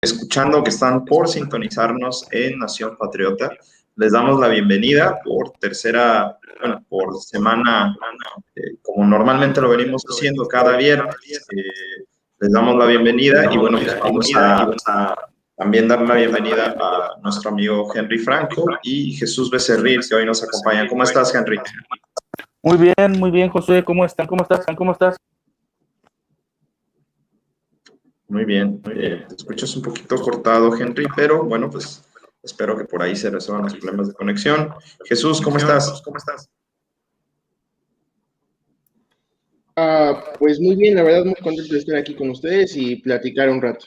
escuchando, que están por sintonizarnos en Nación Patriota. Les damos la bienvenida por semana, como normalmente lo venimos haciendo cada viernes. Les damos la bienvenida y bueno, pues vamos a también dar la bienvenida a nuestro amigo Henry Franco y Jesús Becerril, que hoy nos acompañan. ¿Cómo estás, Henry? Muy bien, Josué. ¿Cómo están? ¿Cómo estás? ¿Cómo estás? Muy bien. Te escuchas un poquito cortado, Henry, pero bueno, pues espero que por ahí se resuelvan los problemas de conexión. Jesús, ¿cómo estás? Pues muy bien, la verdad muy contento de estar aquí con ustedes y platicar un rato.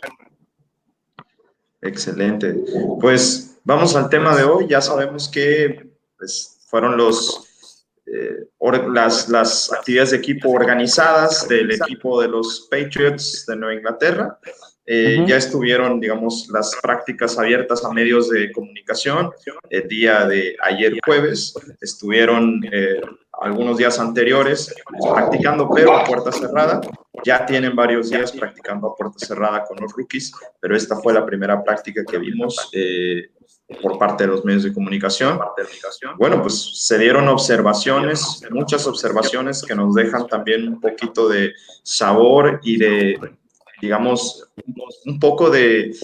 Excelente. Pues vamos al tema de hoy. Ya sabemos que pues, fueron las actividades de equipo organizadas del equipo de los Patriots de Nueva Inglaterra. Ya estuvieron, digamos, las prácticas abiertas a medios de comunicación el día de ayer jueves. Estuvieron algunos días anteriores practicando, pero a puerta cerrada. Ya tienen varios días practicando a puerta cerrada con los rookies, pero esta fue la primera práctica que vimos por parte de los medios de comunicación. Bueno, pues se dieron observaciones, muchas observaciones que nos dejan también un poquito de sabor y de, digamos, un poco de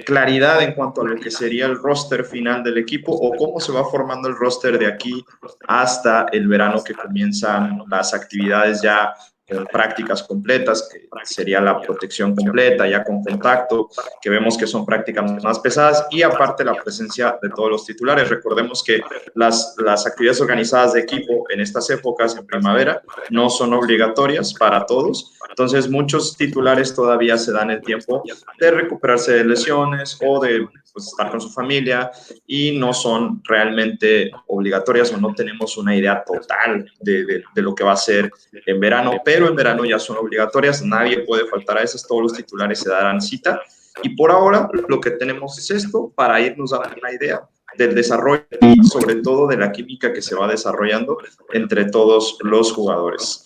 claridad en cuanto a lo que sería el roster final del equipo o cómo se va formando el roster de aquí hasta el verano, que comienzan las actividades ya con prácticas completas, que sería la protección completa, ya con contacto, que vemos que son prácticas más pesadas, y aparte la presencia de todos los titulares. Recordemos que las actividades organizadas de equipo en estas épocas, en primavera, no son obligatorias para todos, entonces muchos titulares todavía se dan el tiempo de recuperarse de lesiones o de pues, estar con su familia, y no son realmente obligatorias o no tenemos una idea total de lo que va a ser en verano, pero en verano ya son obligatorias, nadie puede faltar a esas, todos los titulares se darán cita, y por ahora lo que tenemos es esto para irnos dando una idea del desarrollo y sobre todo de la química que se va desarrollando entre todos los jugadores.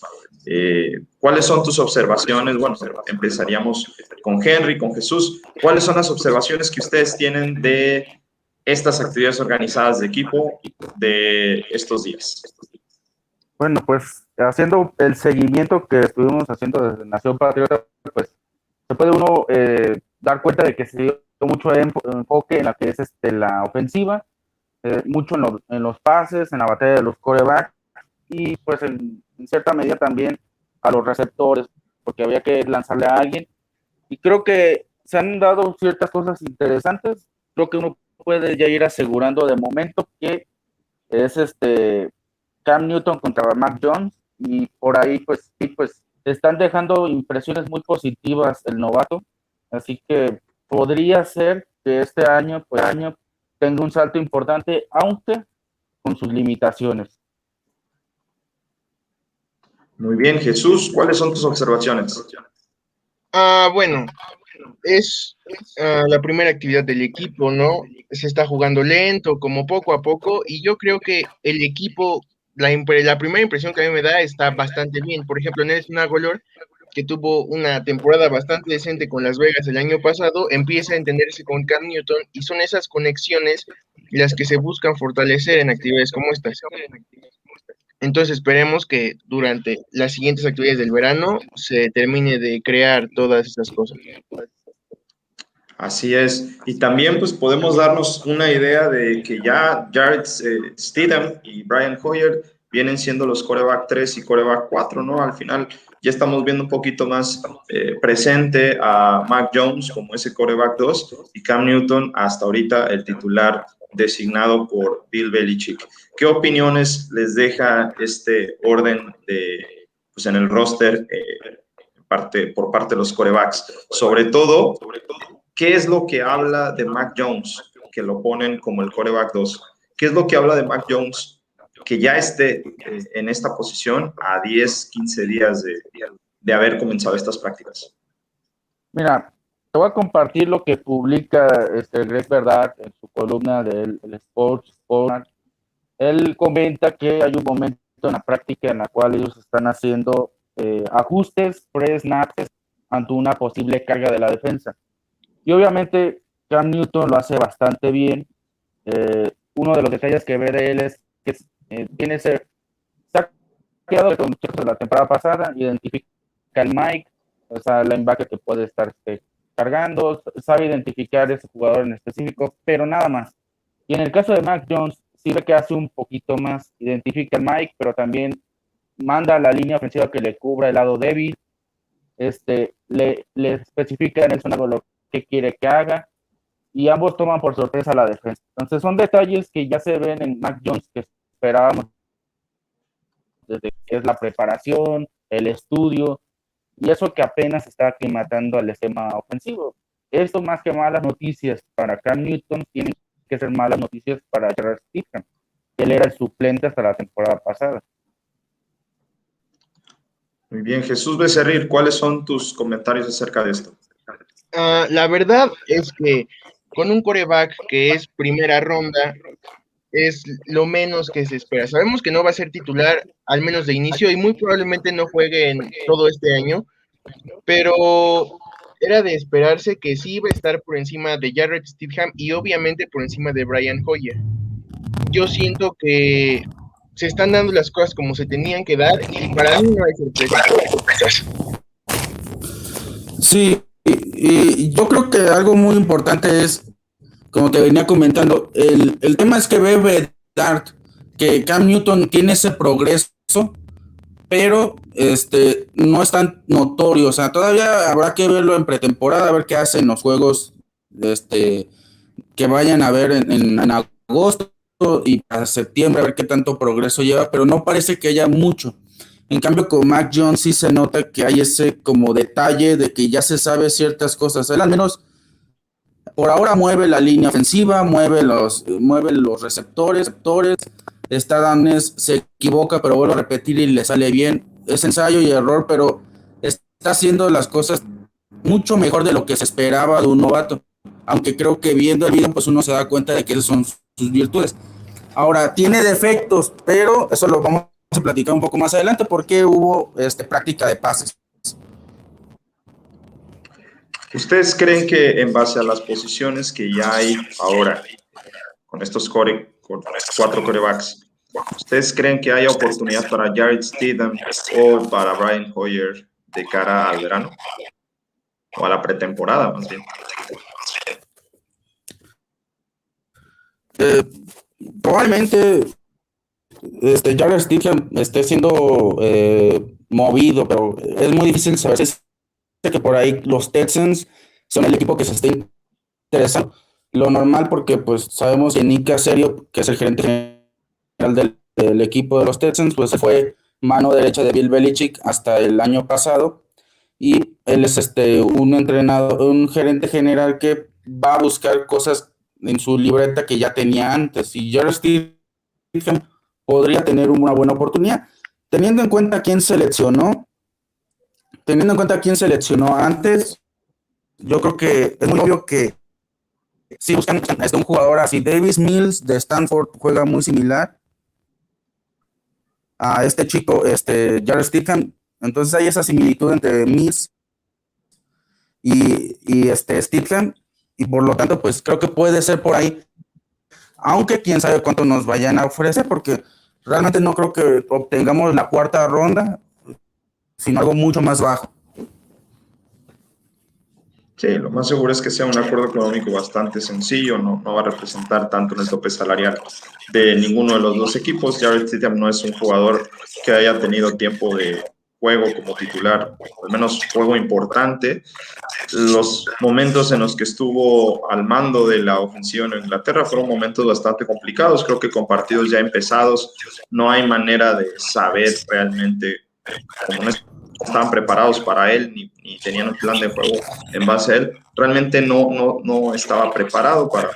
¿Cuáles son tus observaciones? Bueno, empezaríamos con Henry, con Jesús. ¿Cuáles son las observaciones que ustedes tienen de estas actividades organizadas de equipo de estos días? Bueno, pues haciendo el seguimiento que estuvimos haciendo desde Nación Patriota, pues se puede uno dar cuenta de que se dio mucho enfoque en la que es la ofensiva, mucho en los pases, en la batalla de los quarterbacks y pues en cierta medida también a los receptores, porque había que lanzarle a alguien. Y creo que se han dado ciertas cosas interesantes. Creo que uno puede ya ir asegurando de momento que es Cam Newton contra Mac Jones, y por ahí pues están dejando impresiones muy positivas el novato, así que podría ser que este año tenga un salto importante, aunque con sus limitaciones. Muy bien, Jesús, ¿cuáles son tus observaciones? Bueno, es la primera actividad del equipo, ¿no? Se está jugando lento, como poco a poco, y yo creo que el equipo, la primera impresión que a mí me da está bastante bien. Por ejemplo, Nelson Agholor, que tuvo una temporada bastante decente con Las Vegas el año pasado, empieza a entenderse con Cam Newton, y son esas conexiones las que se buscan fortalecer en actividades como estas. Entonces esperemos que durante las siguientes actividades del verano se termine de crear todas estas cosas. Así es. Y también pues podemos darnos una idea de que ya Jared Stidham y Brian Hoyer vienen siendo los quarterback 3 y quarterback 4, ¿no? Al final ya estamos viendo un poquito más presente a Mac Jones como ese quarterback 2 y Cam Newton hasta ahorita el titular designado por Bill Belichick. ¿Qué opiniones les deja este orden pues en el roster por parte de los quarterbacks? Sobre todo, ¿qué es lo que habla de Mac Jones, que lo ponen como el quarterback 2? ¿Qué es lo que habla de Mac Jones que ya esté en esta posición a 10, 15 días de haber comenzado estas prácticas? Mira, te voy a compartir lo que publica Greg Verdad en su columna del Sports. Él comenta que hay un momento en la práctica en la cual ellos están haciendo ajustes pre-snaps ante una posible carga de la defensa. Y obviamente Cam Newton lo hace bastante bien. Uno de los detalles que ve de él es que tiene ese, se ha quedado con de la temporada pasada, identifica el Mike, o sea, el linebacker que puede estar cargando, sabe identificar ese jugador en específico, pero nada más. Y en el caso de Mac Jones, sí ve que hace un poquito más, identifica el Mike, pero también manda a la línea ofensiva que le cubra el lado débil, le especifica en el sonado lo que quiere que haga, y ambos toman por sorpresa la defensa. Entonces son detalles que ya se ven en Mac Jones que esperábamos desde que es la preparación, el estudio, y eso que apenas está aclimatando al esquema ofensivo. Esto más que malas noticias para Cam Newton, tienen que ser malas noticias para Jarrett Stidham, que él era el suplente hasta la temporada pasada. Muy bien, Jesús Becerril, ¿cuáles son tus comentarios acerca de esto? La verdad es que con un quarterback que es primera ronda, es lo menos que se espera. Sabemos que no va a ser titular, al menos de inicio, y muy probablemente no juegue en todo este año, pero era de esperarse que sí iba a estar por encima de Jarrett Stidham y obviamente por encima de Brian Hoyer. Yo siento que se están dando las cosas como se tenían que dar y para mí no hay sorpresas. Sí, y yo creo que algo muy importante es, como te venía comentando, el tema es que ve Dart, que Cam Newton tiene ese progreso, pero no es tan notorio. O sea, todavía habrá que verlo en pretemporada, a ver qué hace en los juegos que vayan a ver en agosto y a septiembre, a ver qué tanto progreso lleva, pero no parece que haya mucho. En cambio, con Mac Jones sí se nota que hay ese como detalle de que ya se sabe ciertas cosas. Él al menos por ahora mueve la línea ofensiva, mueve los receptores. Está Danes, se equivoca, pero vuelve a repetir y le sale bien. Es ensayo y error, pero está haciendo las cosas mucho mejor de lo que se esperaba de un novato. Aunque creo que viendo el video, pues uno se da cuenta de que esas son sus virtudes. Ahora, tiene defectos, pero eso lo vamos a platicar un poco más adelante porque hubo práctica de pases. ¿Ustedes creen que en base a las posiciones que ya hay ahora, con estos con 4 corebacks, ¿ustedes creen que haya oportunidad para Jarrett Stidham o para Brian Hoyer de cara al verano? O a la pretemporada, más bien. Probablemente Jarrett Stidham esté siendo movido, pero es muy difícil saber. Que por ahí los Texans son el equipo que se está interesando. Lo normal, porque pues sabemos que Nick Caserio, que es el gerente general del equipo de los Texans, pues fue mano derecha de Bill Belichick hasta el año pasado, y él es un entrenador, un gerente general que va a buscar cosas en su libreta que ya tenía antes, y Jarrett Stidham podría tener una buena oportunidad, teniendo en cuenta quién seleccionó. Teniendo en cuenta quién seleccionó antes, yo creo que es muy obvio que si buscan un jugador así, Davis Mills de Stanford juega muy similar a este chico, Jarrett Stidham. Entonces hay esa similitud entre Mills y Stidham, y por lo tanto, pues creo que puede ser por ahí, aunque quién sabe cuánto nos vayan a ofrecer, porque realmente no creo que obtengamos la cuarta ronda, sino algo mucho más bajo. Sí, lo más seguro es que sea un acuerdo económico bastante sencillo, no va a representar tanto en el tope salarial de ninguno de los dos equipos. Jarrett Stidham no es un jugador que haya tenido tiempo de juego como titular, al menos juego importante. Los momentos en los que estuvo al mando de la ofensiva en Inglaterra fueron momentos bastante complicados. Creo que con partidos ya empezados no hay manera de saber realmente, como no estaban preparados para él ni tenían un plan de juego en base a él, realmente no estaba preparado para...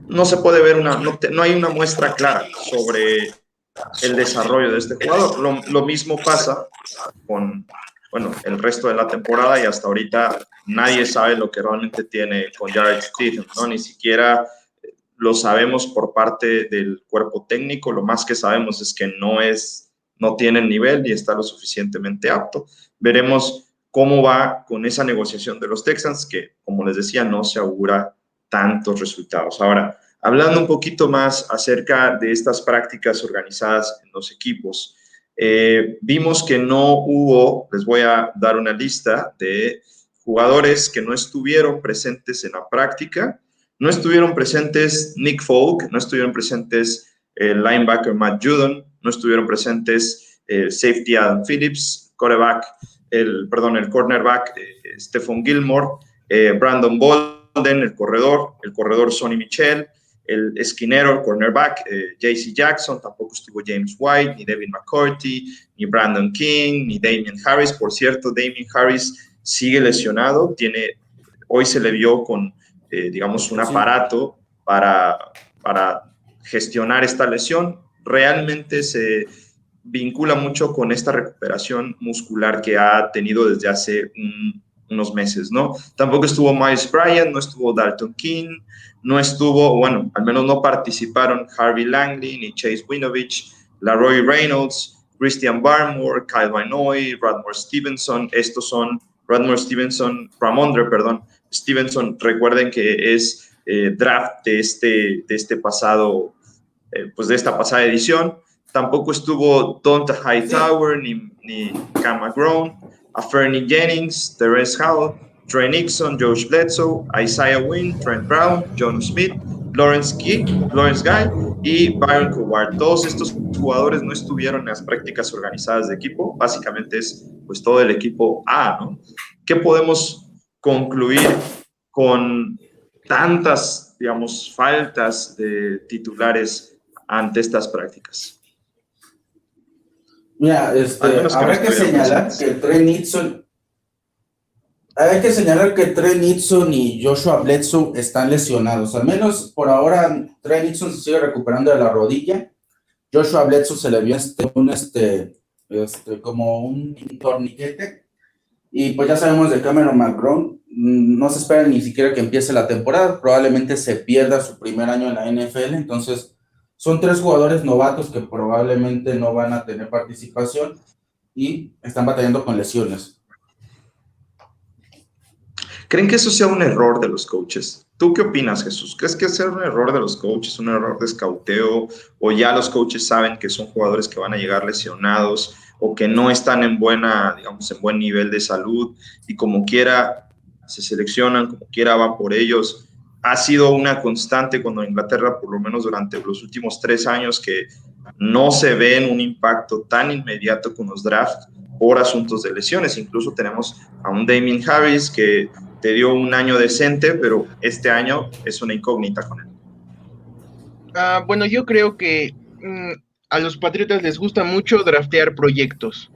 No se puede ver no hay una muestra clara sobre el desarrollo de este jugador. Lo mismo pasa con, bueno, el resto de la temporada, y hasta ahorita nadie sabe lo que realmente tiene con Jarrett Stidham, ¿no? Ni siquiera lo sabemos por parte del cuerpo técnico. Lo más que sabemos es que no tiene el nivel y está lo suficientemente apto. Veremos cómo va con esa negociación de los Texans, que, como les decía, no se augura tantos resultados. Ahora, hablando un poquito más acerca de estas prácticas organizadas en los equipos, vimos que no hubo, les voy a dar una lista de jugadores que no estuvieron presentes en la práctica. No estuvieron presentes Nick Folk, no estuvieron presentes el linebacker Matt Judon, no estuvieron presentes el safety Adam Phillips, el cornerback Stephon Gilmore, Brandon Bolden, el corredor Sonny Michel, el esquinero, el cornerback JC Jackson, tampoco estuvo James White, ni Devin McCourty, ni Brandon King, ni Damien Harris. Por cierto, Damien Harris sigue lesionado, hoy se le vio con, digamos, un aparato para gestionar esta lesión. Realmente se vincula mucho con esta recuperación muscular que ha tenido desde hace unos meses, ¿no? Tampoco estuvo Miles Bryant, no estuvo Dalton King, no estuvo, bueno, al menos no participaron Harvey Langley, ni Chase Winovich, Laroy Reynolds, Christian Barmore, Kyle Van Noy, Ramondre Stevenson, recuerden que es draft de esta pasada edición. Tampoco estuvo Donta Hightower, ni Cam McGrone, a Fernie Jennings, Terrence Howell, Trey Nixon, Josh Bledsoe, Isaiah Wynn, Trent Brown, John Smith, Lawrence Guy y Byron Coward. Todos estos jugadores no estuvieron en las prácticas organizadas de equipo. Básicamente es pues todo el equipo A, ¿no? ¿Qué podemos concluir con tantas, digamos, faltas de titulares ante estas prácticas? Mira, habrá que señalar que Trey Nixon y Joshua Bledsoe están lesionados. Al menos por ahora, Trey Nixon se sigue recuperando de la rodilla. Joshua Bledsoe se le vio como un torniquete. Y pues ya sabemos de Cameron McGrone. No se espera ni siquiera que empiece la temporada. Probablemente se pierda su primer año en la NFL. Entonces, son 3 jugadores novatos que probablemente no van a tener participación y están batallando con lesiones. ¿Creen que eso sea un error de los coaches? ¿Tú qué opinas, Jesús? ¿Crees que sea un error de los coaches, un error de escauteo, o ya los coaches saben que son jugadores que van a llegar lesionados o que no están en buen nivel de salud y como quiera se seleccionan, como quiera van por ellos? Ha sido una constante cuando Inglaterra, por lo menos durante los últimos 3 años, que no se ve un impacto tan inmediato con los drafts por asuntos de lesiones. Incluso tenemos a un Damien Harris que te dio un año decente, pero este año es una incógnita con él. Bueno, yo creo que a los Patriotas les gusta mucho draftear proyectos.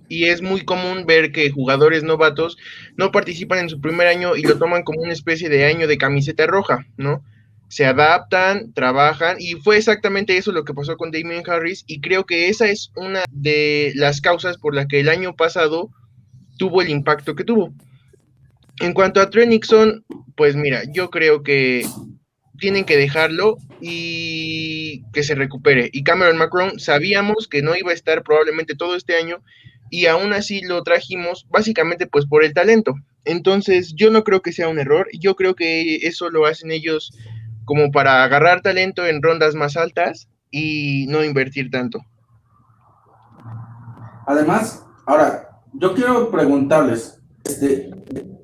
Y es muy común ver que jugadores novatos no participan en su primer año y lo toman como una especie de año de camiseta roja, ¿no? Se adaptan, trabajan, y fue exactamente eso lo que pasó con Damien Harris, y creo que esa es una de las causas por la que el año pasado tuvo el impacto que tuvo. En cuanto a Trey Nixon, pues mira, yo creo que tienen que dejarlo y que se recupere. Y Cameron McGrone, sabíamos que no iba a estar probablemente todo este año, y aún así lo trajimos básicamente pues por el talento. Entonces yo no creo que sea un error, yo creo que eso lo hacen ellos como para agarrar talento en rondas más altas y no invertir tanto. Además, ahora, yo quiero preguntarles,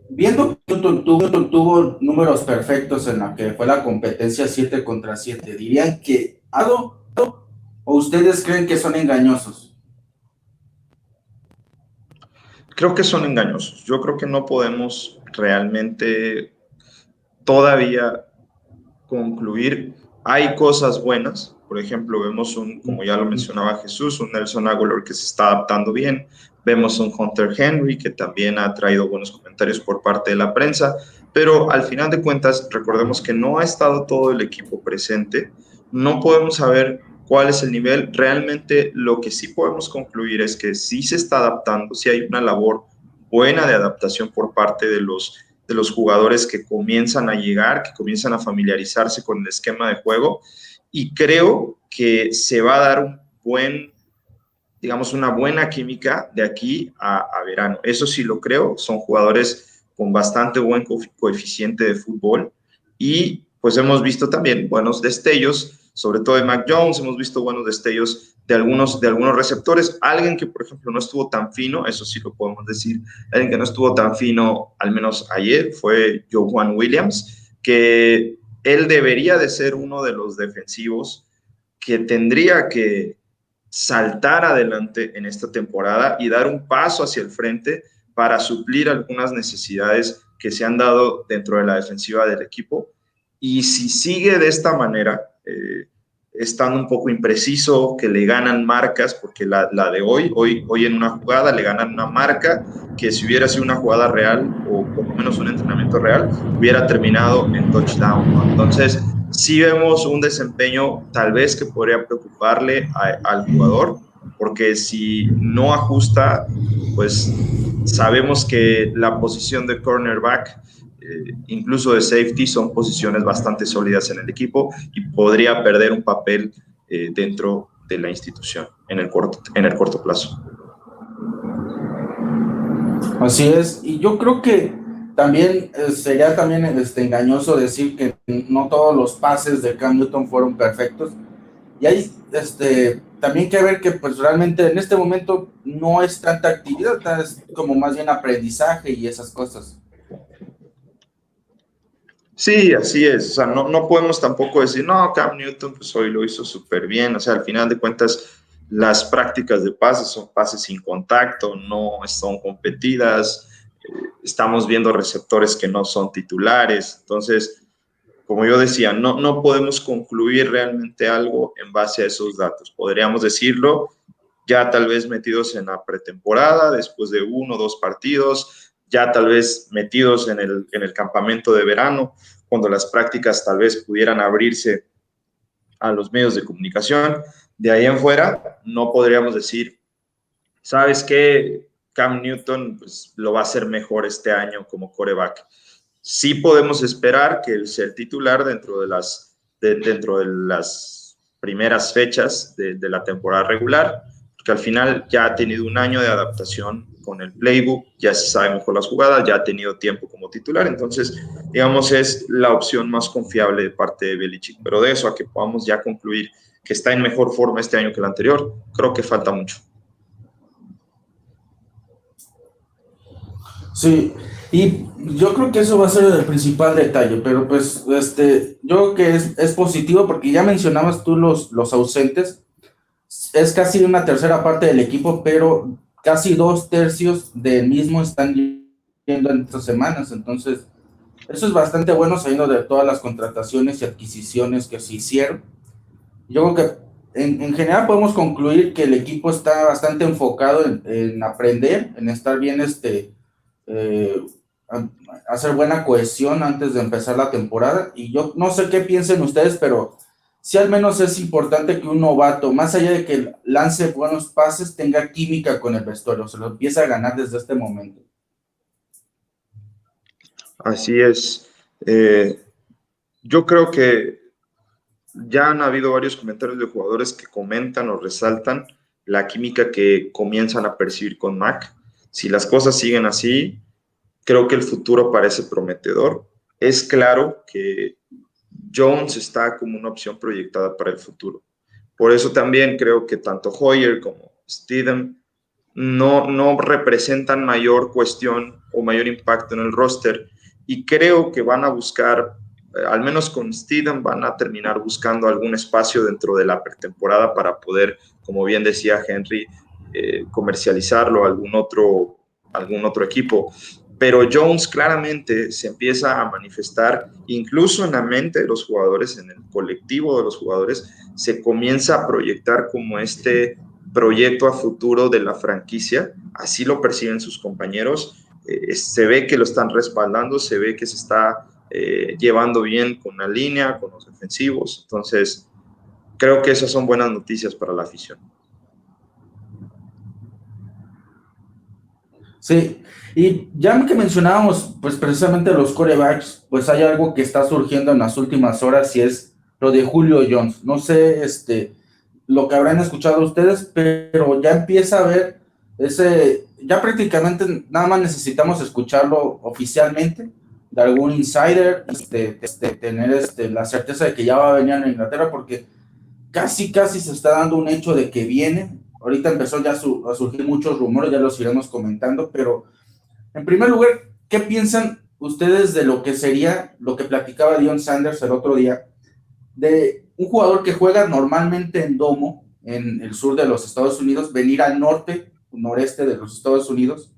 viendo que Newton tuvo números perfectos en la que fue la competencia 7 contra 7, ¿dirían que o ustedes creen que son engañosos? Creo que son engañosos. Yo creo que no podemos realmente todavía concluir. Hay cosas buenas. Por ejemplo, vemos como ya lo mencionaba Jesús, un Nelson Agholor que se está adaptando bien. Vemos un Hunter Henry que también ha traído buenos comentarios por parte de la prensa. Pero al final de cuentas, recordemos que no ha estado todo el equipo presente. No podemos saber cuál es el nivel. Realmente lo que sí podemos concluir es que sí se está adaptando, sí hay una labor buena de adaptación por parte de los jugadores que comienzan a llegar, que comienzan a familiarizarse con el esquema de juego, y creo que se va a dar un buen digamos, una buena química de aquí a verano. Eso sí lo creo, son jugadores con bastante buen coeficiente de fútbol y pues hemos visto también buenos destellos, sobre todo de Mac Jones, hemos visto buenos destellos de algunos receptores. Alguien que, por ejemplo, no estuvo tan fino, eso sí lo podemos decir, alguien que no estuvo tan fino, al menos ayer, fue Joejuan Williams, que él debería de ser uno de los defensivos que tendría que saltar adelante en esta temporada y dar un paso hacia el frente para suplir algunas necesidades que se han dado dentro de la defensiva del equipo. Y si sigue de esta manera, estando un poco impreciso, que le ganan marcas, porque la de hoy en una jugada le ganan una marca que si hubiera sido una jugada real o por lo menos un entrenamiento real, hubiera terminado en touchdown, ¿no? Entonces, sí vemos un desempeño tal vez que podría preocuparle al jugador, porque si no ajusta, pues sabemos que la posición de cornerback, incluso de safety, son posiciones bastante sólidas en el equipo y podría perder un papel dentro de la institución en el corto plazo. Así es, y yo creo que también sería también engañoso decir que no todos los pases de Cam Newton fueron perfectos. Y hay también que ver que pues realmente en este momento no es tanta actividad, es como más bien aprendizaje y esas cosas. Sí, así es. O sea, no podemos tampoco decir, no, Cam Newton pues hoy lo hizo súper bien. O sea, al final de cuentas, las prácticas de pases son pases sin contacto, no son competidas. Estamos viendo receptores que no son titulares. Entonces, como yo decía, no podemos concluir realmente algo en base a esos datos. Podríamos decirlo ya tal vez metidos en la pretemporada, después de 1 o 2 partidos, ya tal vez metidos en el campamento de verano, cuando las prácticas tal vez pudieran abrirse a los medios de comunicación. De ahí en fuera, no podríamos decir, ¿sabes qué? Cam Newton pues, lo va a hacer mejor este año como quarterback. Sí podemos esperar que él sea el titular dentro de las primeras fechas de la temporada regular, porque al final ya ha tenido un año de adaptación con el playbook, ya se sabe mejor las jugadas, ya ha tenido tiempo como titular, entonces, digamos, es la opción más confiable de parte de Belichick, pero de eso a que podamos ya concluir que está en mejor forma este año que el anterior, creo que falta mucho. Sí, y yo creo que eso va a ser el principal detalle, pero pues yo creo que es positivo porque ya mencionabas tú los ausentes, es casi una tercera parte del equipo, pero casi 2/3 del mismo están yendo en estas semanas, entonces eso es bastante bueno sabiendo de todas las contrataciones y adquisiciones que se hicieron. Yo creo que en general podemos concluir que el equipo está bastante enfocado en aprender, en estar bien eh, hacer buena cohesión antes de empezar la temporada, y yo no sé qué piensen ustedes, pero sí al menos es importante que un novato, más allá de que lance buenos pases, tenga química con el vestuario, se lo empieza a ganar desde este momento. Así es. Yo creo que ya han habido varios comentarios de jugadores que comentan o resaltan la química que comienzan a percibir con Mac. Si las cosas siguen así, creo que el futuro parece prometedor. Es claro que Jones está como una opción proyectada para el futuro. Por eso también creo que tanto Hoyer como Steedham no representan mayor cuestión o mayor impacto en el roster, y creo que van a buscar, al menos con Steedham, van a terminar buscando algún espacio dentro de la pretemporada para poder, como bien decía Henry, comercializarlo a algún otro equipo. Pero Jones claramente se empieza a manifestar incluso en la mente de los jugadores, en el colectivo de los jugadores, se comienza a proyectar como este proyecto a futuro de la franquicia, así lo perciben sus compañeros, se ve que lo están respaldando, se ve que se está llevando bien con la línea, con los defensivos, entonces creo que esas son buenas noticias para la afición. Sí, y ya que mencionábamos pues precisamente los quarterbacks, pues hay algo que está surgiendo en las últimas horas y es lo de Julio Jones. No sé, lo que habrán escuchado ustedes, pero ya empieza a ver ya prácticamente nada más necesitamos escucharlo oficialmente de algún insider, tener la certeza de que ya va a venir a Inglaterra, porque casi se está dando un hecho de que viene. Ahorita empezó ya a surgir muchos rumores, ya los iremos comentando, pero en primer lugar, ¿qué piensan ustedes de lo que sería, lo que platicaba Dion Sanders el otro día, de un jugador que juega normalmente en domo, en el sur de los Estados Unidos, venir al noreste de los Estados Unidos,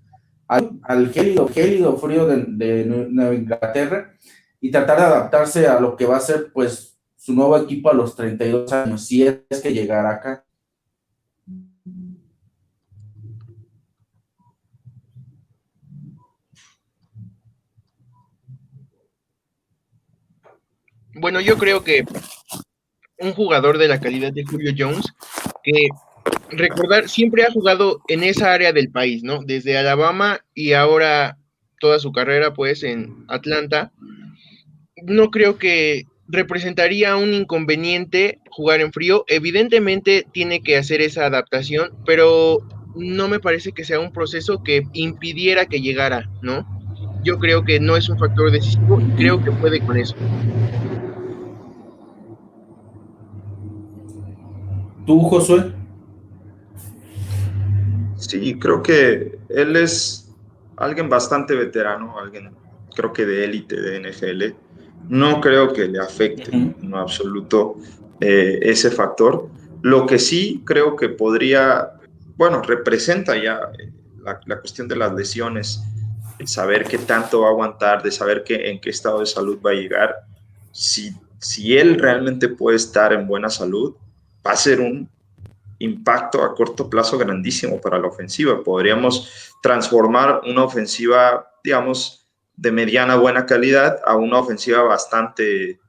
al gélido frío de Nueva Inglaterra, y tratar de adaptarse a lo que va a ser, pues, su nuevo equipo a los 32 años, si es que llegará acá? Bueno, yo creo que un jugador de la calidad de Julio Jones, que recordar, siempre ha jugado en esa área del país, ¿no? Desde Alabama y ahora toda su carrera, pues, en Atlanta. No creo que representaría un inconveniente jugar en frío. Evidentemente tiene que hacer esa adaptación, pero no me parece que sea un proceso que impidiera que llegara, ¿no? Yo creo que no es un factor decisivo y creo que puede con eso. ¿Tú, Josué? Sí, creo que él es alguien bastante veterano, alguien creo que de élite de NFL. No creo que le afecte en absoluto ese factor. Lo que sí creo que podría, bueno, representa ya la cuestión de las lesiones, el saber qué tanto va a aguantar, de saber en qué estado de salud va a llegar. Si él realmente puede estar en buena salud, va a ser un impacto a corto plazo grandísimo para la ofensiva. Podríamos transformar una ofensiva, digamos, de mediana buena calidad a una ofensiva bastante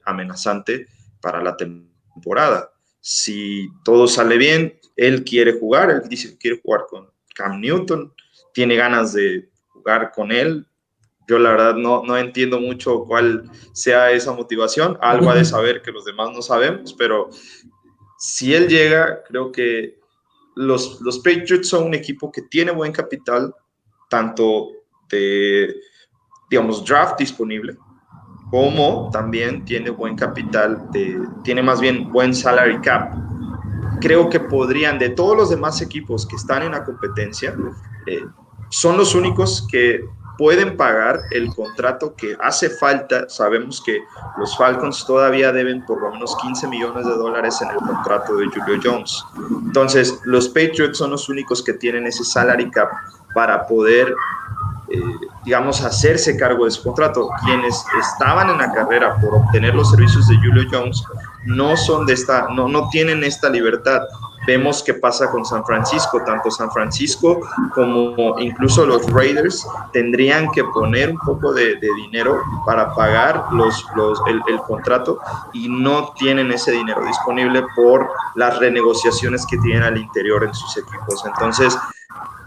amenazante para la temporada. Si todo sale bien, él quiere jugar, él dice que quiere jugar con Cam Newton, tiene ganas de jugar con él. Yo la verdad no entiendo mucho cuál sea esa motivación, algo ha de saber que los demás no sabemos, pero si él llega, creo que los Patriots son un equipo que tiene buen capital, tanto de, digamos, draft disponible, como también tiene buen capital, tiene más bien buen salary cap. Creo que podrían, de todos los demás equipos que están en la competencia, son los únicos que pueden pagar el contrato que hace falta. Sabemos que los Falcons todavía deben por lo menos $15 millones en el contrato de Julio Jones. Entonces, los Patriots son los únicos que tienen ese salary cap para poder, digamos, hacerse cargo de su contrato. Quienes estaban en la carrera por obtener los servicios de Julio Jones no tienen esta libertad. Vemos qué pasa con San Francisco. Tanto San Francisco como incluso los Raiders tendrían que poner un poco de dinero para pagar el contrato, y no tienen ese dinero disponible por las renegociaciones que tienen al interior en sus equipos. Entonces,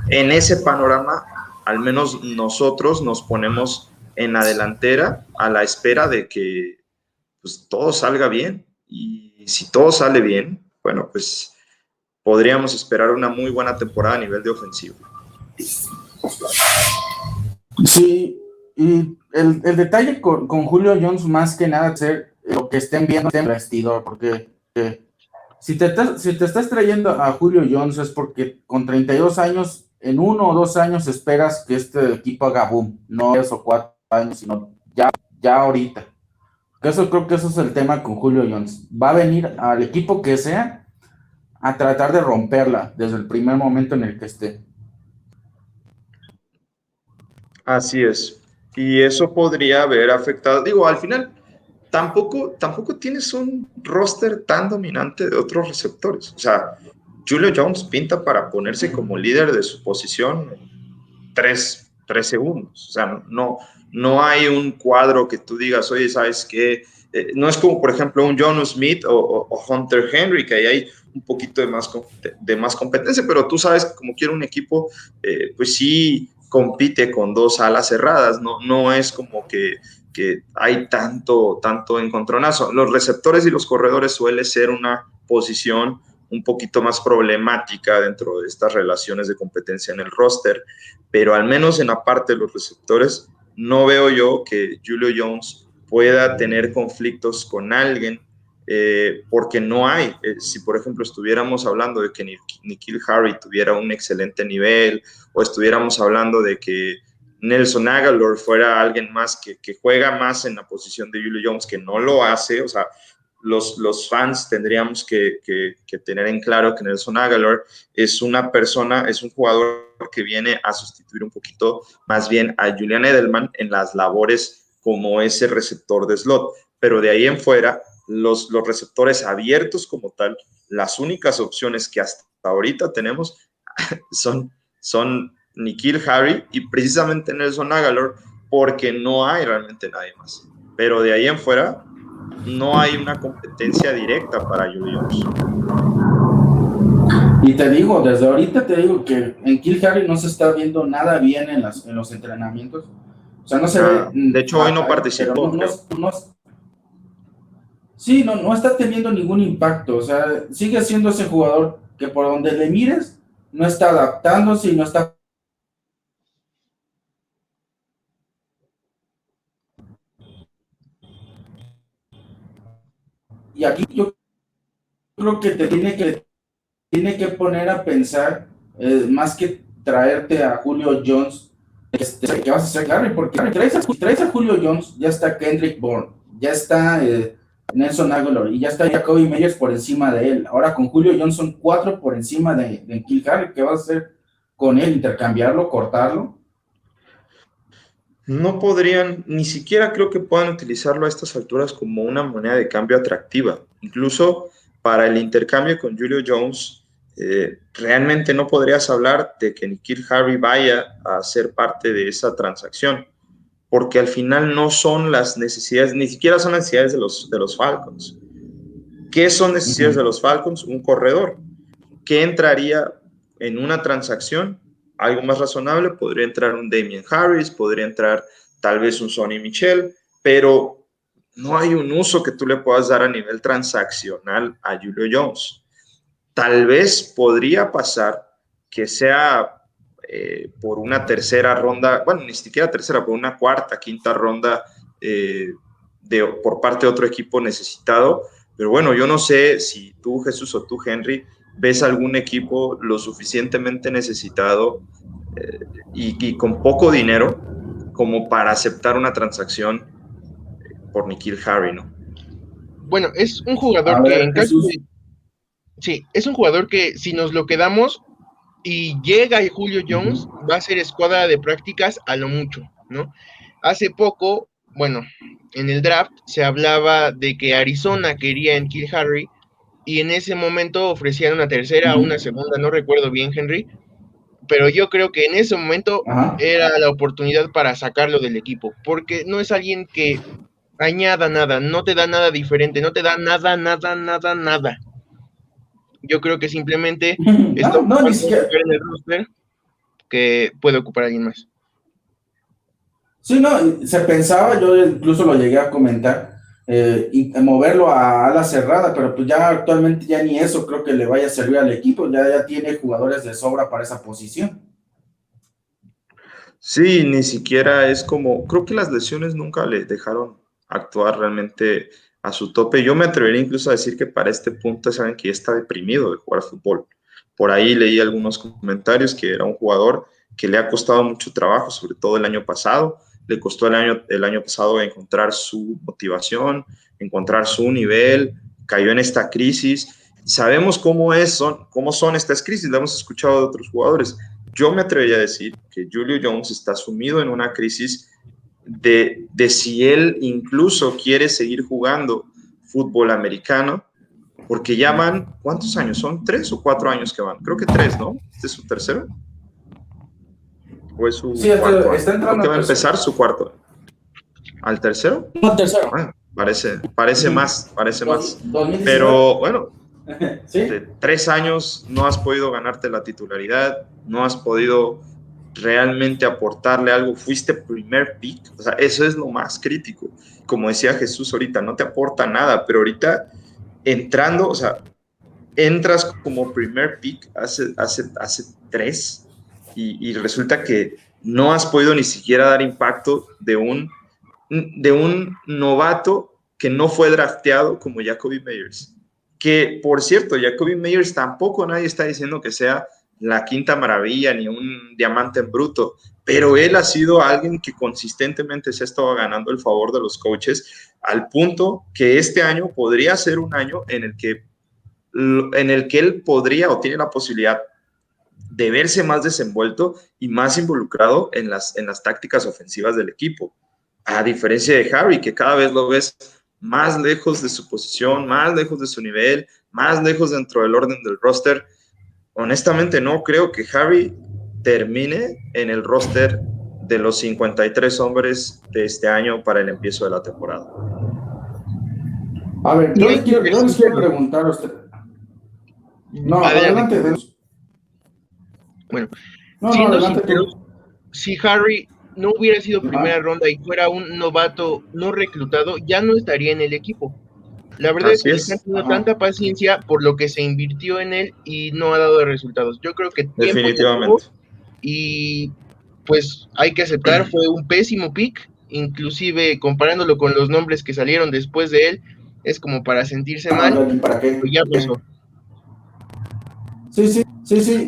en ese panorama, al menos nosotros nos ponemos en la delantera a la espera de que, pues, todo salga bien. Y si todo sale bien, bueno, pues podríamos esperar una muy buena temporada a nivel de ofensivo. Sí, y el detalle con Julio Jones, más que nada, es lo que estén viendo en el vestidor, porque si te estás trayendo a Julio Jones es porque con 32 años, en 1 o 2 años esperas que este equipo haga boom, no 3 o 4 años, sino ya ahorita. Creo que eso es el tema con Julio Jones. Va a venir al equipo que sea a tratar de romperla desde el primer momento en el que esté. Así es. Y eso podría haber afectado, digo, al final tampoco tienes un roster tan dominante de otros receptores. O sea, Julio Jones pinta para ponerse como líder de su posición en 3 segundos. O sea, no hay un cuadro que tú digas, oye, ¿sabes qué? No es como, por ejemplo, un Jonnu Smith o Hunter Henry, que ahí hay un poquito de más competencia, pero tú sabes que como quiere un equipo, pues sí compite con 2 alas cerradas. No es como que que hay tanto encontronazo. Los receptores y los corredores suele ser una posición un poquito más problemática dentro de estas relaciones de competencia en el roster, pero al menos en la parte de los receptores no veo yo que Julio Jones pueda tener conflictos con alguien, porque no hay. Si por ejemplo estuviéramos hablando de que N'Keal Harry tuviera un excelente nivel, o estuviéramos hablando de que Nelson Agholor fuera alguien más que juega más en la posición de Julio Jones, que no lo hace, o sea, los fans tendríamos que tener en claro que Nelson Agholor es una persona, es un jugador que viene a sustituir un poquito más bien a Julian Edelman en las labores como ese receptor de slot, pero de ahí en fuera, los receptores abiertos como tal, las únicas opciones que hasta ahorita tenemos son N'Keal Harry y precisamente Nelson Agholor, porque no hay realmente nadie más. Pero de ahí en fuera no hay una competencia directa para Julio Jones. Y te digo, desde ahorita te digo que en N'Keal Harry no se está viendo nada bien en los entrenamientos. O sea, no se ve. De hecho, hoy no participó. Sí, no está teniendo ningún impacto. O sea, sigue siendo ese jugador que por donde le mires no está adaptándose y no está. Y aquí yo creo que te tiene que poner a pensar, más que traerte a Julio Jones, que vas a hacer Harry, porque traes a Julio Jones, ya está Kendrick Bourne, ya está Nelson Agholor, y ya está Jacoby Meyers por encima de él. Ahora con Julio Jones son 4 por encima de N'Keal Harry. ¿Qué vas a hacer con él? ¿Intercambiarlo? ¿Cortarlo? No podrían, ni siquiera creo que puedan utilizarlo a estas alturas como una moneda de cambio atractiva. Incluso para el intercambio con Julio Jones, realmente no podrías hablar de que N'Keal Harry vaya a ser parte de esa transacción, porque al final no son las necesidades, ni siquiera son necesidades de los Falcons. ¿Qué son necesidades de los Falcons? Un corredor. ¿Qué entraría en una transacción? Algo más razonable, podría entrar un Damien Harris, podría entrar tal vez un Sonny Michel, pero no hay un uso que tú le puedas dar a nivel transaccional a Julio Jones. Tal vez podría pasar que sea por una tercera ronda, bueno, ni siquiera tercera, por una cuarta, quinta ronda por parte de otro equipo necesitado, pero bueno, yo no sé si tú, Jesús, o tú, Henry, ves algún equipo lo suficientemente necesitado y con poco dinero como para aceptar una transacción por N'Keal Harry, ¿no? Bueno, es un jugador que en caso de... Sí, es un jugador que si nos lo quedamos y llega Julio Jones, va a ser escuadra de prácticas a lo mucho, ¿no? Hace poco, bueno, en el draft se hablaba de que Arizona quería en N'Keal Harry, y en ese momento ofrecían una tercera o una segunda, no recuerdo bien, Henry, pero yo creo que en ese momento era la oportunidad para sacarlo del equipo, porque no es alguien que añada nada, no te da nada diferente, no te da nada. Yo creo que simplemente está ocupando un lugar en el roster que puede ocupar a alguien más. Sí, no, se pensaba, yo incluso lo llegué a comentar, y moverlo a ala cerrada, pero pues ya actualmente ya ni eso creo que le vaya a servir al equipo, ya tiene jugadores de sobra para esa posición. Sí, ni siquiera es como, creo que las lesiones nunca le dejaron actuar realmente a su tope. Yo me atrevería incluso a decir que para este punto saben que ya está deprimido de jugar fútbol. Por ahí leí algunos comentarios que era un jugador que le ha costado mucho trabajo, sobre todo el año pasado. Le costó el año pasado encontrar su motivación, encontrar su nivel, cayó en esta crisis. Sabemos cómo son estas crisis, lo hemos escuchado de otros jugadores. Yo me atrevería a decir que Julio Jones está sumido en una crisis de si él incluso quiere seguir jugando fútbol americano, porque ya van, ¿cuántos años? ¿Son 3 o 4 años que van? Creo que 3, ¿no? ¿Este es su tercero? ¿O es su cuarto? Está entrando. Creo que va a empezar su cuarto. ¿Al tercero? No, tercero. Bueno, parece más. Pero bueno, ¿sí? De 3 años no has podido ganarte la titularidad, no has podido realmente aportarle algo. Fuiste primer pick, o sea, eso es lo más crítico. Como decía Jesús ahorita, no te aporta nada, pero ahorita entrando, o sea, entras como primer pick hace 3 y resulta que no has podido ni siquiera dar impacto de un novato que no fue drafteado como Jacoby Meyers. Que, por cierto, Jacoby Meyers tampoco nadie está diciendo que sea la quinta maravilla ni un diamante en bruto, pero él ha sido alguien que consistentemente se ha estado ganando el favor de los coaches al punto que este año podría ser un año en el que él podría o tiene la posibilidad de verse más desenvuelto y más involucrado en las tácticas ofensivas del equipo. A diferencia de Harry, que cada vez lo ves más lejos de su posición, más lejos de su nivel, más lejos dentro del orden del roster. Honestamente, no creo que Harry termine en el roster de los 53 hombres de este año para el empiezo de la temporada. A ver, yo les quiero preguntar a usted. No, adelante. Bueno, no, siendo adelante sinceros, si Harry no hubiera sido primera ronda y fuera un novato no reclutado, ya no estaría en el equipo. La verdad es que les han tenido tanta paciencia por lo que se invirtió en él y no ha dado resultados. Yo creo que tiempo definitivamente y pues hay que aceptar, fue un pésimo pick, inclusive comparándolo con los nombres que salieron después de él, es como para sentirse mal, ¿para qué? pero ya pasó. Sí.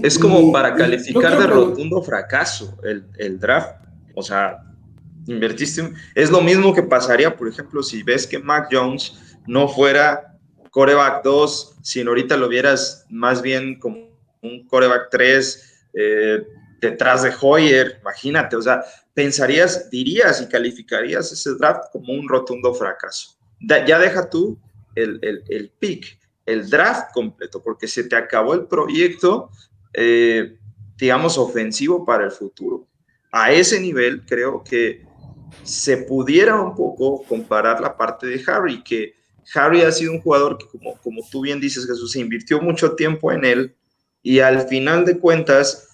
Es como para calificar de rotundo fracaso el draft. O sea, invertiste. Es lo mismo que pasaría, por ejemplo, si ves que Mac Jones no fuera quarterback 2, sino ahorita lo vieras más bien como un quarterback 3 detrás de Hoyer. Imagínate, o sea, dirías y calificarías ese draft como un rotundo fracaso. Ya deja tú el pick, el draft completo, porque se te acabó el proyecto, digamos, ofensivo para el futuro. A ese nivel creo que se pudiera un poco comparar la parte de Harry, que Harry ha sido un jugador que, como tú bien dices, Jesús, se invirtió mucho tiempo en él y al final de cuentas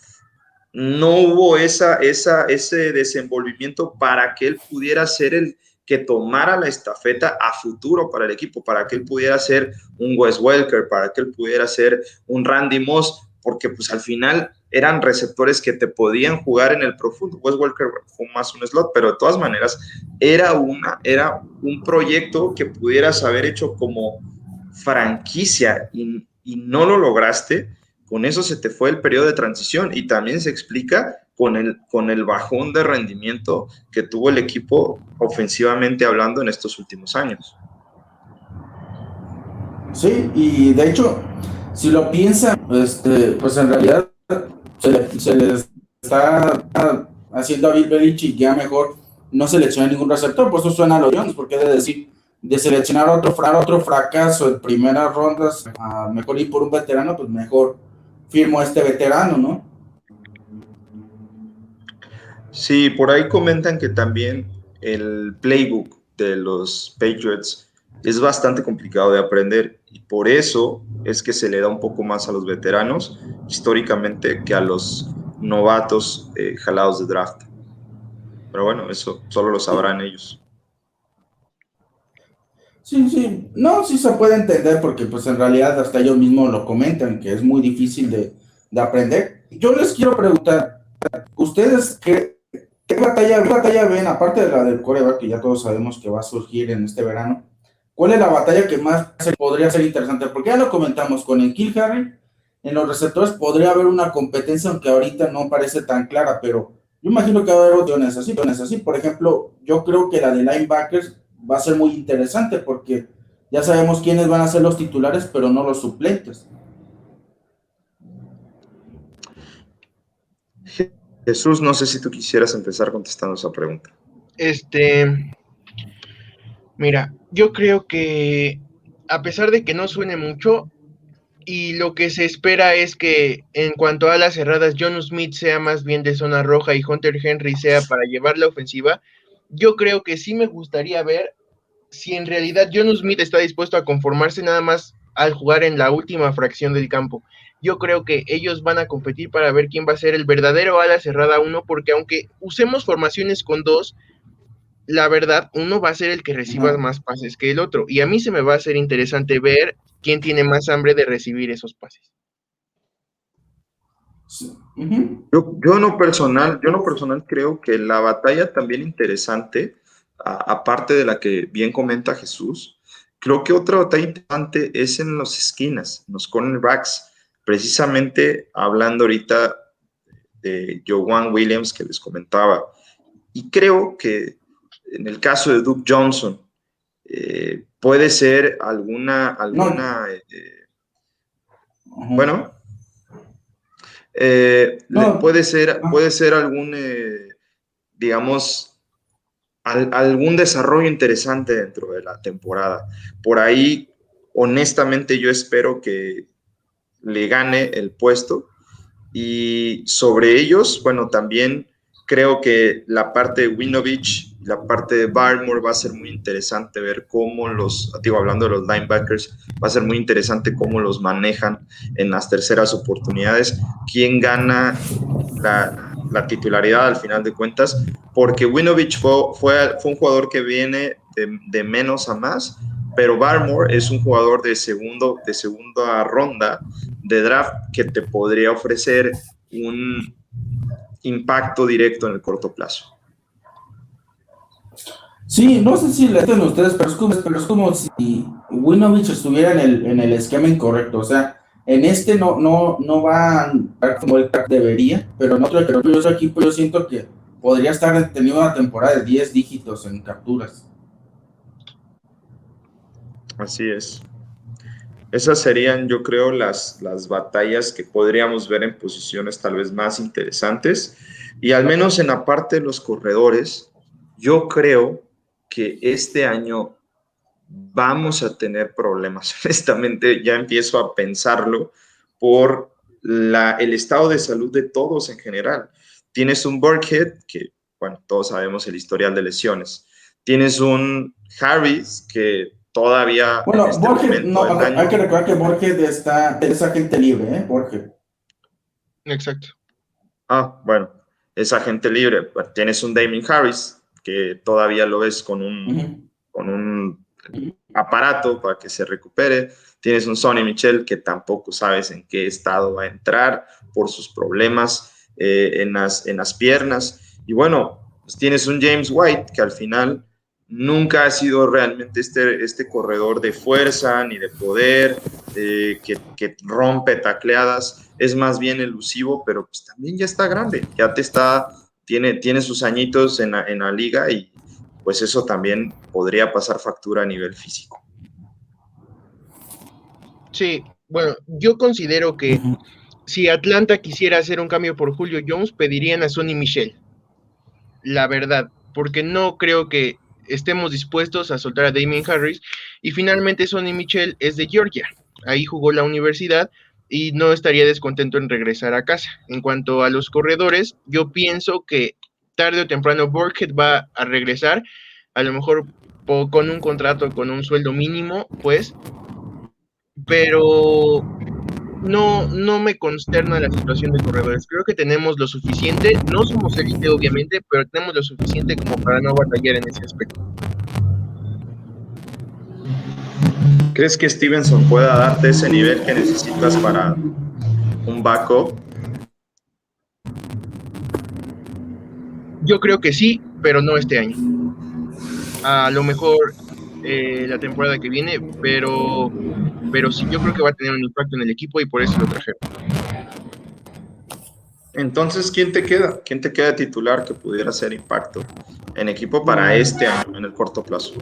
no hubo ese desenvolvimiento para que él pudiera ser el que tomara la estafeta a futuro para el equipo, para que él pudiera ser un Wes Welker, para que él pudiera ser un Randy Moss, porque pues al final eran receptores que te podían jugar en el profundo. Wes Welker fue más un slot, pero de todas maneras era un proyecto que pudieras haber hecho como franquicia y no lo lograste. Con eso se te fue el periodo de transición y también se explica con el bajón de rendimiento que tuvo el equipo ofensivamente hablando en estos últimos años. Sí, y de hecho, si lo piensan, pues en realidad se le está haciendo a Bill Belichick ya mejor no seleccionar ningún receptor, por eso suena a los Jones, porque es decir, de seleccionar otro fracaso en primeras rondas, a mejor ir por un veterano, pues mejor firmo a este veterano, ¿no? Sí, por ahí comentan que también el playbook de los Patriots es bastante complicado de aprender y por eso es que se le da un poco más a los veteranos históricamente que a los novatos jalados de draft. Pero bueno, eso solo lo sabrán ellos. Sí, no, sí se puede entender porque pues en realidad hasta ellos mismos lo comentan, que es muy difícil de aprender. Yo les quiero preguntar, ¿ustedes qué batalla ven, aparte de la del quarterback, que ya todos sabemos que va a surgir en este verano? ¿Cuál es la batalla que más podría ser interesante? Porque ya lo comentamos, con el Kill Harry, en los receptores podría haber una competencia, aunque ahorita no parece tan clara, pero yo imagino que va a haber opciones así. Por ejemplo, yo creo que la de linebackers va a ser muy interesante porque ya sabemos quiénes van a ser los titulares, pero no los suplentes. Jesús, no sé si tú quisieras empezar contestando esa pregunta. Mira, yo creo que a pesar de que no suene mucho, y lo que se espera es que en cuanto a las cerradas, Jonnu Smith sea más bien de zona roja y Hunter Henry sea para llevar la ofensiva, yo creo que sí me gustaría ver si en realidad Jonnu Smith está dispuesto a conformarse nada más al jugar en la última fracción del campo. Yo creo que ellos van a competir para ver quién va a ser el verdadero ala cerrada 1, porque aunque usemos formaciones con 2, la verdad, uno va a ser el que reciba más pases que el otro. Y a mí se me va a hacer interesante ver quién tiene más hambre de recibir esos pases. Yo en lo personal creo que la batalla también interesante, aparte de la que bien comenta Jesús, creo que otra batalla interesante es en las esquinas, en los cornerbacks, precisamente hablando ahorita de Joejuan Williams que les comentaba. Y creo que en el caso de Duke Johnson, puede ser bueno, puede ser algún, digamos, algún desarrollo interesante dentro de la temporada. Por ahí, honestamente, yo espero que le gane el puesto. Y sobre ellos, bueno, también creo que la parte de Winovich, la parte de Barmore va a ser muy interesante ver cómo hablando de los linebackers, va a ser muy interesante cómo los manejan en las terceras oportunidades, quién gana la titularidad al final de cuentas, porque Winovich fue un jugador que viene de menos a más, pero Barmore es un jugador de segunda ronda de draft que te podría ofrecer un impacto directo en el corto plazo. Sí, no sé si le hacen ustedes, pero es como si Winovich estuviera en el esquema incorrecto. O sea, en este no va a como el crack debería, pero en otro equipo yo siento que podría estar teniendo una temporada de 10 dígitos en capturas. Así es. Esas serían, yo creo, las batallas que podríamos ver en posiciones tal vez más interesantes. Y al menos en la parte de los corredores, yo creo que este año vamos a tener problemas. Honestamente, ya empiezo a pensarlo por el estado de salud de todos en general. Tienes un Burkhead, que, bueno, todos sabemos el historial de lesiones. Tienes un Harris, que todavía... Bueno, Burkhead, hay que recordar que Burkhead es agente libre, ¿eh? Burkhead. Exacto. Bueno, es agente libre. Tienes un Damien Harris, que todavía lo ves con un aparato para que se recupere. Tienes un Sonny Michel que tampoco sabes en qué estado va a entrar por sus problemas en las piernas. Y bueno, pues tienes un James White que al final nunca ha sido realmente este corredor de fuerza ni de poder, que rompe tacleadas. Es más bien elusivo, pero pues también ya está grande, tiene sus añitos en la liga, y pues eso también podría pasar factura a nivel físico. Sí, bueno, yo considero que si Atlanta quisiera hacer un cambio por Julio Jones, pedirían a Sonny Michel. La verdad, porque no creo que estemos dispuestos a soltar a Damien Harris. Y finalmente Sonny Michel es de Georgia. Ahí jugó la universidad y no estaría descontento en regresar a casa. En cuanto a los corredores, yo pienso que tarde o temprano Burkhead va a regresar, a lo mejor con un contrato, con un sueldo mínimo, pues, pero no me consterna la situación de corredores. Creo que tenemos lo suficiente, no somos élite obviamente, pero tenemos lo suficiente como para no batallar en ese aspecto. ¿Crees que Stevenson pueda darte ese nivel que necesitas para un backup? Yo creo que sí, pero no este año. A lo mejor la temporada que viene, pero sí, yo creo que va a tener un impacto en el equipo y por eso lo trajeron. Entonces, ¿quién te queda? ¿Quién te queda titular que pudiera hacer impacto en equipo para este año, en el corto plazo?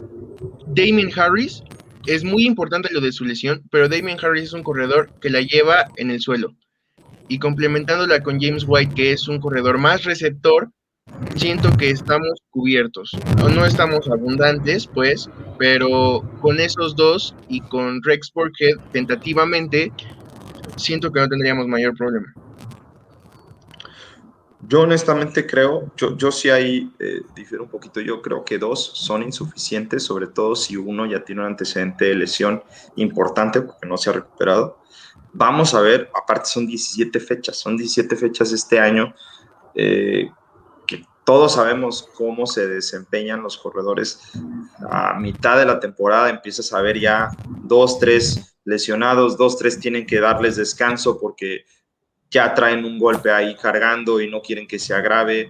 Damien Harris, es muy importante lo de su lesión, pero Damien Harris es un corredor que la lleva en el suelo. Y complementándola con James White, que es un corredor más receptor, siento que estamos cubiertos. No estamos abundantes, pues, pero con esos dos y con Rex Burkhead, tentativamente, siento que no tendríamos mayor problema. Yo honestamente creo, yo sí ahí difiero un poquito, yo creo que 2 son insuficientes, sobre todo si uno ya tiene un antecedente de lesión importante porque no se ha recuperado. Vamos a ver, aparte son 17 fechas este año, que todos sabemos cómo se desempeñan los corredores. A mitad de la temporada empiezas a ver ya 2, 3 lesionados, 2, 3 tienen que darles descanso porque ya traen un golpe ahí cargando y no quieren que se agrave.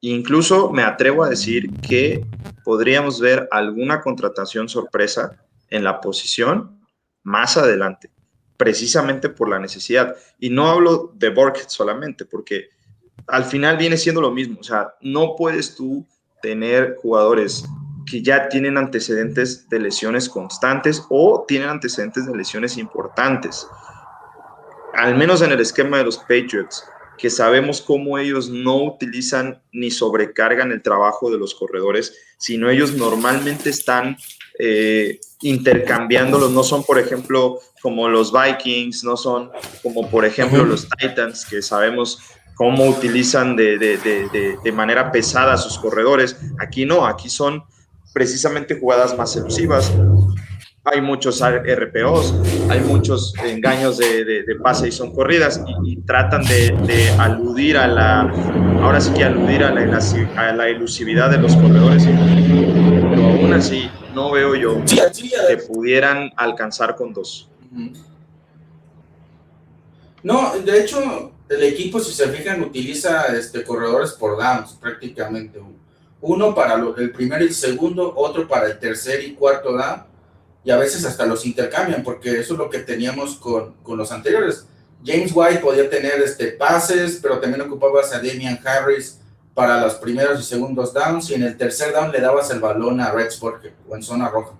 Incluso me atrevo a decir que podríamos ver alguna contratación sorpresa en la posición más adelante, precisamente por la necesidad. Y no hablo de Burkhead solamente, porque al final viene siendo lo mismo. O sea, no puedes tú tener jugadores que ya tienen antecedentes de lesiones constantes o tienen antecedentes de lesiones importantes, al menos en el esquema de los Patriots, que sabemos cómo ellos no utilizan ni sobrecargan el trabajo de los corredores, sino ellos normalmente están intercambiándolos. No son, por ejemplo, como los Vikings, no son como, por ejemplo, los Titans, que sabemos cómo utilizan de manera pesada a sus corredores. Aquí no, aquí son precisamente jugadas más elusivas. Hay muchos RPOs, hay muchos engaños de pase y son corridas y tratan de aludir ahora sí que aludir a la elusividad de los corredores, pero aún así no veo yo que pudieran alcanzar con 2. No, de hecho, el equipo, si se fijan, utiliza corredores por downs prácticamente. Uno para el primer y el segundo, otro para el tercer y cuarto down. Y a veces hasta los intercambian, porque eso es lo que teníamos con los anteriores. James White podía tener pases, pero también ocupabas a Damian Harris para los primeros y segundos downs, y en el tercer down le dabas el balón a Rex Burkhead o en zona roja.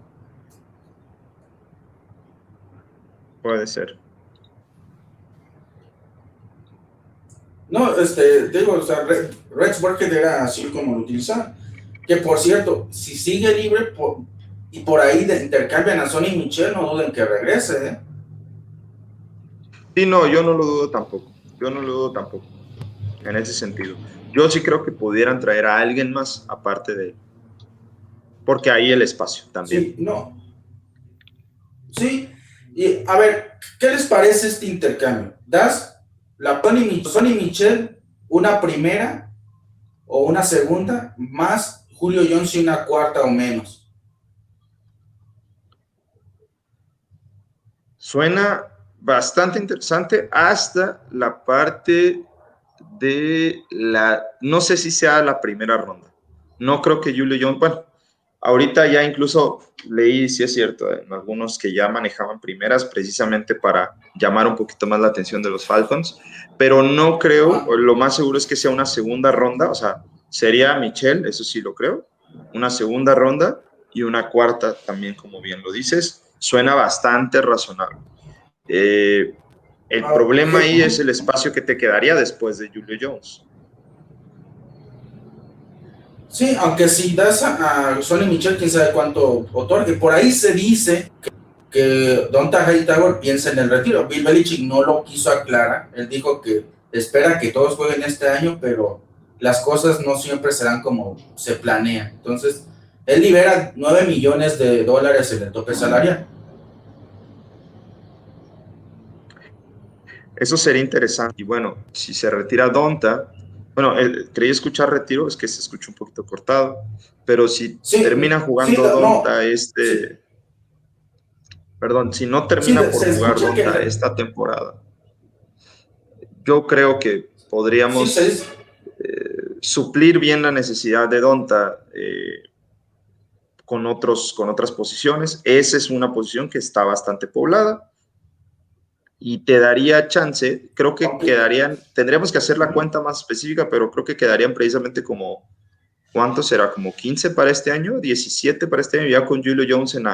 Puede ser. No, digo, o sea, Rex Burkhead era así como lo utilizaban. Que por cierto, si sigue libre, y por ahí intercambian a Sonny Michel, no duden que regrese, ¿eh? Sí, no, yo no lo dudo tampoco. En ese sentido. Yo sí creo que pudieran traer a alguien más aparte de él. Porque ahí el espacio también. Sí, no. Sí, y a ver, ¿qué les parece este intercambio? ¿Das la Sonny Michel una primera o una segunda, más Julio Jones y una cuarta o menos? Suena bastante interesante hasta la parte de no sé si sea la primera ronda. No creo que Julio Jones, bueno, ahorita ya incluso leí, si es cierto, en algunos que ya manejaban primeras precisamente para llamar un poquito más la atención de los Falcons, pero no creo, lo más seguro es que sea una segunda ronda, o sea, sería Michel, eso sí lo creo, una segunda ronda y una cuarta también, como bien lo dices, suena bastante razonable. El problema ahí es el espacio que te quedaría después de Julio Jones. Sí, aunque si das a Sonny Michel, quién sabe cuánto otorgue. Por ahí se dice que Donta Hightower piensa en el retiro. Bill Belichick no lo quiso aclarar. Él dijo que espera que todos jueguen este año, pero las cosas no siempre serán como se planea. Entonces, él libera $9 millones en el tope salarial. Eso sería interesante. Y bueno, si se retira Donta, bueno, creí escuchar retiro, es que se escucha un poquito cortado, pero si termina jugando Donta perdón, si no termina por jugar Donta esta temporada, yo creo que podríamos suplir bien la necesidad de Donta con otras posiciones. Esa es una posición que está bastante poblada y te daría chance, creo que tendríamos que hacer la cuenta más específica, pero creo que quedarían precisamente como, ¿cuánto será? ¿Como 15 para este año? ¿17 para este año ya con Julio Jones en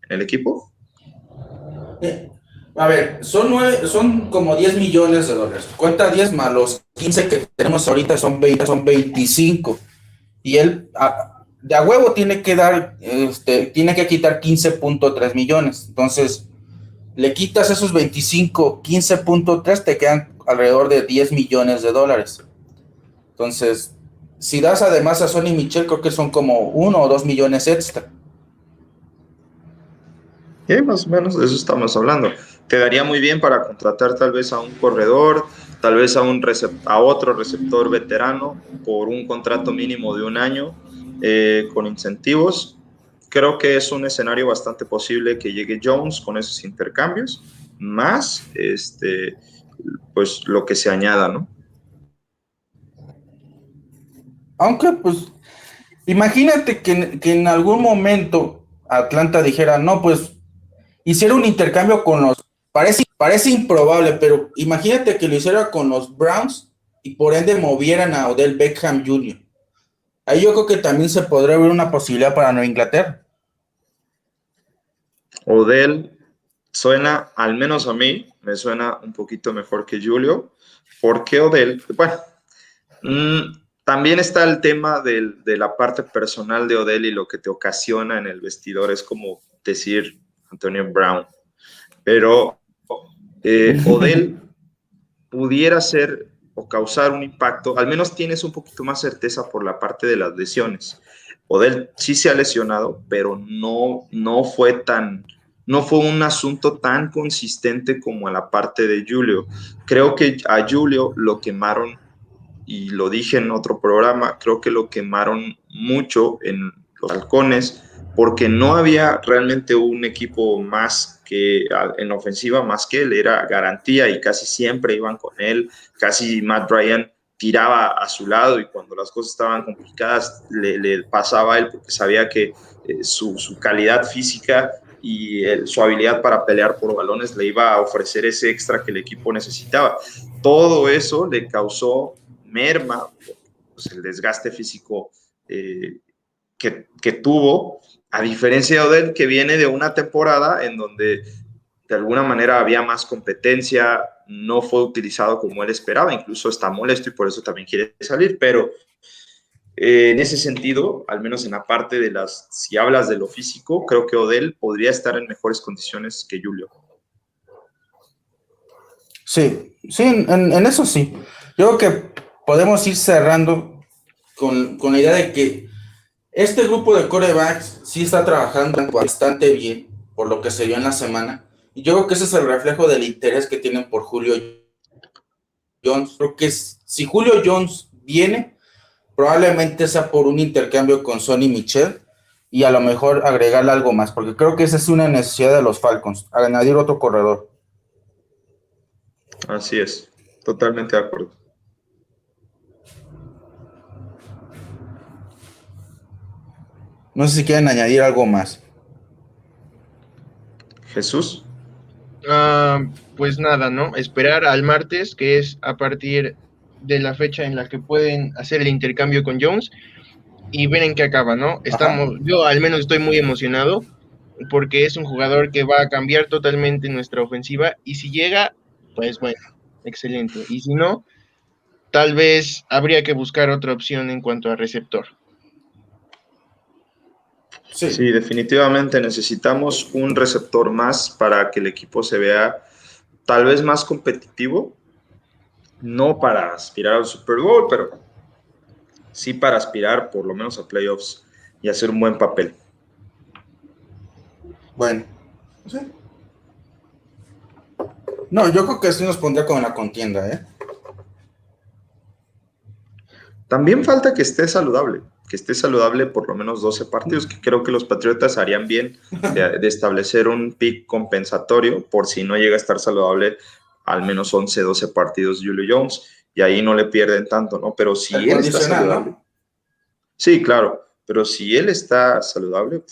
el equipo? A ver, son como $10 millones. Cuenta 10 más los 15 que tenemos ahorita son 25. Y él de a huevo tiene que tiene que quitar 15.3 millones. Entonces, le quitas esos 25, 15.3, te quedan alrededor de $10 millones. Entonces, si das además a Sonny Michel, creo que son como 1 o 2 millones extra. Más o menos de eso estamos hablando. Quedaría muy bien para contratar tal vez a un corredor, tal vez a otro receptor veterano por un contrato mínimo de 1 año con incentivos. Creo que es un escenario bastante posible que llegue Jones con esos intercambios, más pues lo que se añada, ¿no? Aunque, pues, imagínate que en algún momento Atlanta dijera, no, pues, hiciera un intercambio con los... Parece improbable, pero imagínate que lo hiciera con los Browns y por ende movieran a Odell Beckham Jr. Ahí yo creo que también se podría ver una posibilidad para Nueva Inglaterra. Odell suena, al menos a mí, me suena un poquito mejor que Julio. ¿Por qué Odell? Bueno, también está el tema de la parte personal de Odell y lo que te ocasiona en el vestidor. Es como decir Antonio Brown. Pero Odell pudiera ser o causar un impacto, al menos tienes un poquito más certeza por la parte de las lesiones. Odell sí se ha lesionado, pero no fue un asunto tan consistente como en la parte de Julio. Creo que a Julio lo quemaron, y lo dije en otro programa, creo que lo quemaron mucho en los halcones porque no había realmente un equipo más que en ofensiva más que él, era garantía y casi siempre iban con él, casi Matt Ryan tiraba a su lado y cuando las cosas estaban complicadas le pasaba a él porque sabía que su calidad física y su habilidad para pelear por balones le iba a ofrecer ese extra que el equipo necesitaba. Todo eso le causó merma, pues, el desgaste físico que tuvo, a diferencia de Odell, que viene de una temporada en donde de alguna manera había más competencia, no fue utilizado como él esperaba, incluso está molesto y por eso también quiere salir, pero en ese sentido, al menos en la parte de si hablas de lo físico, creo que Odell podría estar en mejores condiciones que Julio. Sí, en eso sí. Yo creo que podemos ir cerrando con la idea de que este grupo de quarterbacks sí está trabajando bastante bien, por lo que se vio en la semana. Y yo creo que ese es el reflejo del interés que tienen por Julio Jones. Creo que si Julio Jones viene, probablemente sea por un intercambio con Sonny Michel y a lo mejor agregarle algo más, porque creo que esa es una necesidad de los Falcons, añadir otro corredor. Así es, totalmente de acuerdo. No sé si quieren añadir algo más. Jesús. Pues nada, ¿no? Esperar al martes, que es a partir de la fecha en la que pueden hacer el intercambio con Jones y ver en qué acaba, ¿no? Yo al menos estoy muy emocionado porque es un jugador que va a cambiar totalmente nuestra ofensiva y si llega, pues bueno, excelente. Y si no, tal vez habría que buscar otra opción en cuanto a receptor. Sí, definitivamente necesitamos un receptor más para que el equipo se vea tal vez más competitivo, no para aspirar al Super Bowl, pero sí para aspirar por lo menos a playoffs y hacer un buen papel. Bueno, sí. No, yo creo que sí nos pondría con la contienda, ¿eh? También falta que esté saludable por lo menos 12 partidos, que creo que los Patriotas harían bien de establecer un pick compensatorio por si no llega a estar saludable al menos 11, 12 partidos Julio Jones, y ahí no le pierden tanto, ¿no? Pero si él está saludable, ¿no? Sí, claro, pero si él está saludable,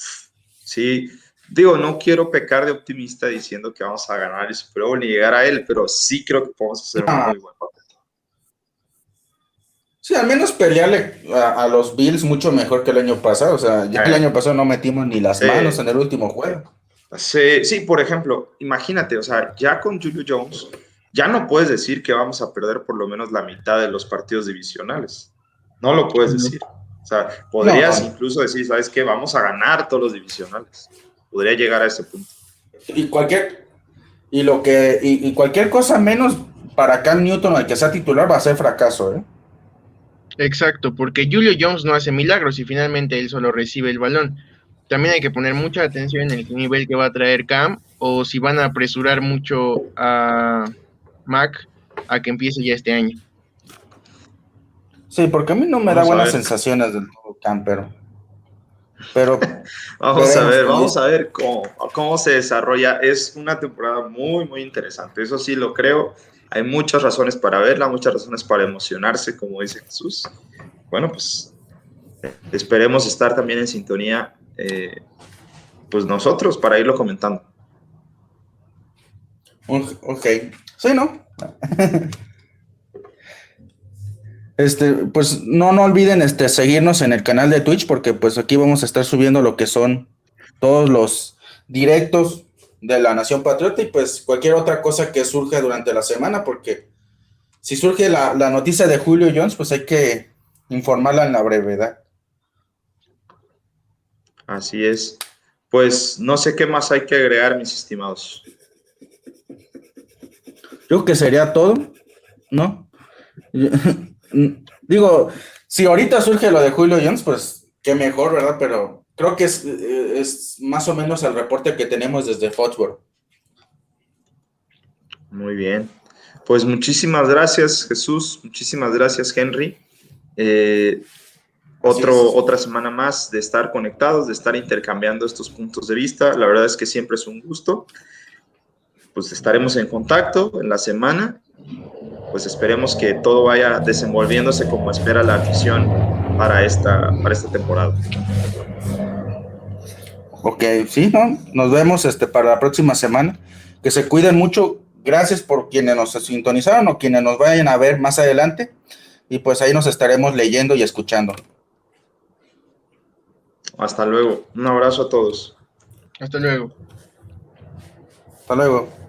sí, digo, no quiero pecar de optimista diciendo que vamos a ganar el Super Bowl ni llegar a él, pero sí creo que podemos hacer un muy buen papel. Sí, al menos pelearle a los Bills mucho mejor que el año pasado. O sea, ya el año pasado no metimos ni las manos en el último juego. Sí, por ejemplo, imagínate, o sea, ya con Julio Jones, ya no puedes decir que vamos a perder por lo menos la mitad de los partidos divisionales. No lo puedes decir. O sea, podrías incluso decir, ¿sabes qué? Vamos a ganar todos los divisionales. Podría llegar a ese punto. Y cualquier cosa menos para Cam Newton, al que sea titular, va a ser fracaso, ¿eh? Exacto, porque Julio Jones no hace milagros y finalmente él solo recibe el balón. También hay que poner mucha atención en el nivel que va a traer Cam o si van a apresurar mucho a Mac a que empiece ya este año. Sí, porque a mí no me da Vamos a buenas ver. sensaciones del todo Cam, pero veremos. Vamos a ver cómo se desarrolla. Es una temporada muy, muy interesante. Eso sí lo creo. Hay muchas razones para verla, muchas razones para emocionarse, como dice Jesús. Bueno, pues esperemos estar también en sintonía, pues nosotros, para irlo comentando. Ok. Sí, ¿no? Pues no olviden seguirnos en el canal de Twitch porque pues aquí vamos a estar subiendo lo que son todos los directos de la Nación Patriota y pues cualquier otra cosa que surja durante la semana porque si surge la noticia de Julio Jones pues hay que informarla en la brevedad. Así es. Pues no sé qué más hay que agregar, mis estimados. Creo que sería todo, ¿no? Digo, si ahorita surge lo de Julio Jones, pues qué mejor, ¿verdad? Pero creo que es más o menos el reporte que tenemos desde Foxborough. Muy bien. Pues muchísimas gracias, Jesús. Muchísimas gracias, Henry. Otra semana más de estar conectados, de estar intercambiando estos puntos de vista. La verdad es que siempre es un gusto. Pues estaremos en contacto en la semana. Pues esperemos que todo vaya desenvolviéndose como espera la afición para esta temporada. Ok, sí, ¿no? Nos vemos para la próxima semana. Que se cuiden mucho. Gracias por quienes nos sintonizaron o quienes nos vayan a ver más adelante. Y pues ahí nos estaremos leyendo y escuchando. Hasta luego. Un abrazo a todos. Hasta luego. Hasta luego.